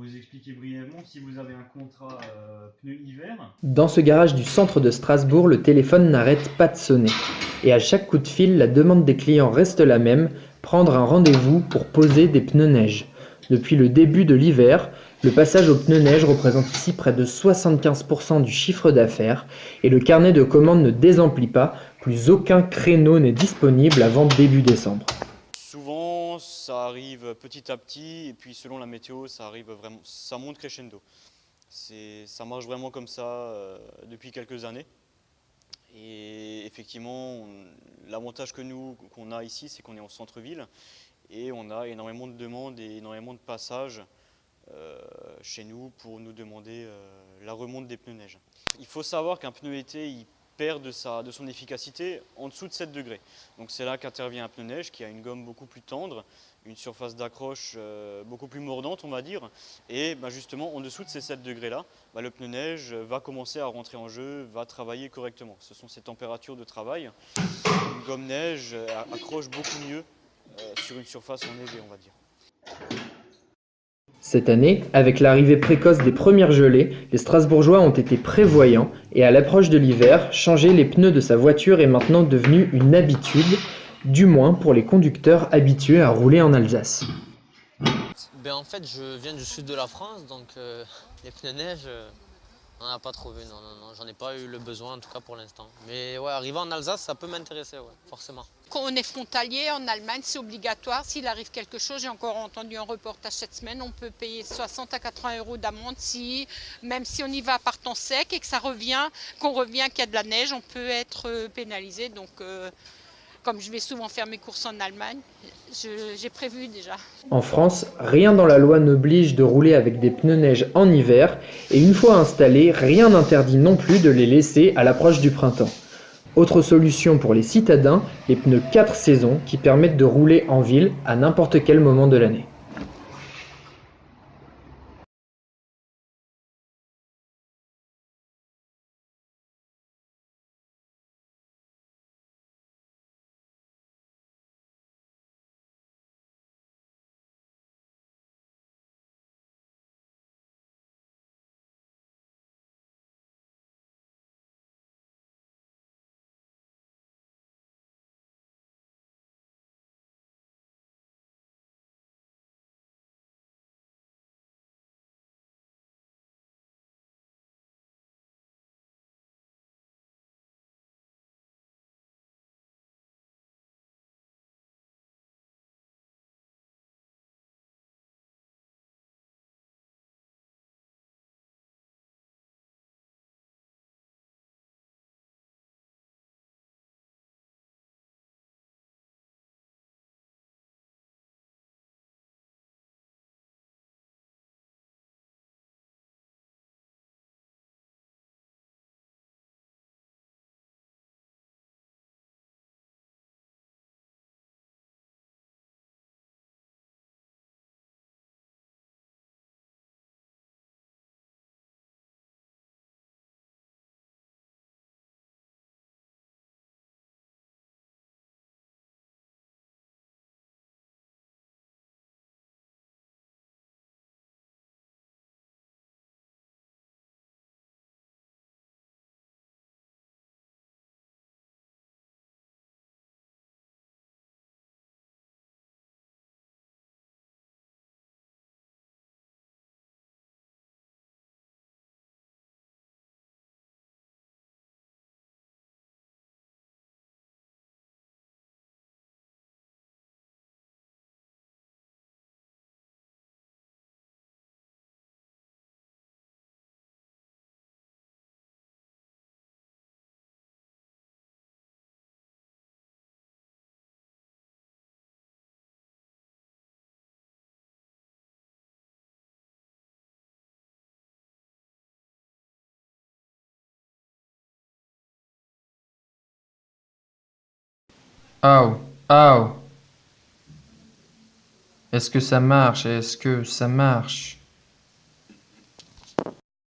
vous expliquer brièvement, si vous avez un contrat pneu hiver. Dans ce garage du centre de Strasbourg, le téléphone n'arrête pas de sonner. Et à chaque coup de fil, la demande des clients reste la même, prendre un rendez-vous pour poser des pneus neige. Depuis le début de l'hiver, le passage aux pneus neige représente ici près de 75% du chiffre d'affaires et le carnet de commandes ne désemplit pas, plus aucun créneau n'est disponible avant début décembre. Souvent, ça arrive petit à petit et puis selon la météo, ça arrive vraiment, ça monte crescendo. Ça marche vraiment comme ça depuis quelques années. Et effectivement, l'avantage qu'on a ici, c'est qu'on est en centre-ville et on a énormément de demandes et énormément de passages chez nous pour nous demander la remonte des pneus neige. Il faut savoir qu'un pneu été, il perd de son efficacité en dessous de 7 degrés. Donc c'est là qu'intervient un pneu neige qui a une gomme beaucoup plus tendre, une surface d'accroche beaucoup plus mordante on va dire. Et justement en dessous de ces 7 degrés là, le pneu neige va commencer à rentrer en jeu, va travailler correctement. Ce sont ces températures de travail. Une gomme neige accroche beaucoup mieux sur une surface enneigée on va dire. Cette année, avec l'arrivée précoce des premières gelées, les Strasbourgeois ont été prévoyants et à l'approche de l'hiver, changer les pneus de sa voiture est maintenant devenu une habitude, du moins pour les conducteurs habitués à rouler en Alsace. En fait, je viens du sud de la France, donc les pneus neige, on n'en a pas trouvé, non, j'en ai pas eu le besoin en tout cas pour l'instant. Mais ouais, arriver en Alsace, ça peut m'intéresser, ouais, forcément. Quand on est frontalier, en Allemagne, c'est obligatoire. S'il arrive quelque chose, j'ai encore entendu un reportage cette semaine, on peut payer 60 à 80 € d'amende même si on y va par temps sec et que qu'on revient qu'il y a de la neige, on peut être pénalisé. Donc, comme je vais souvent faire mes courses en Allemagne, j'ai prévu déjà. En France, rien dans la loi n'oblige de rouler avec des pneus neige en hiver, et une fois installés, rien n'interdit non plus de les laisser à l'approche du printemps. Autre solution pour les citadins, les pneus 4 saisons qui permettent de rouler en ville à n'importe quel moment de l'année. Au, au. Est-ce que ça marche? Est-ce que ça marche?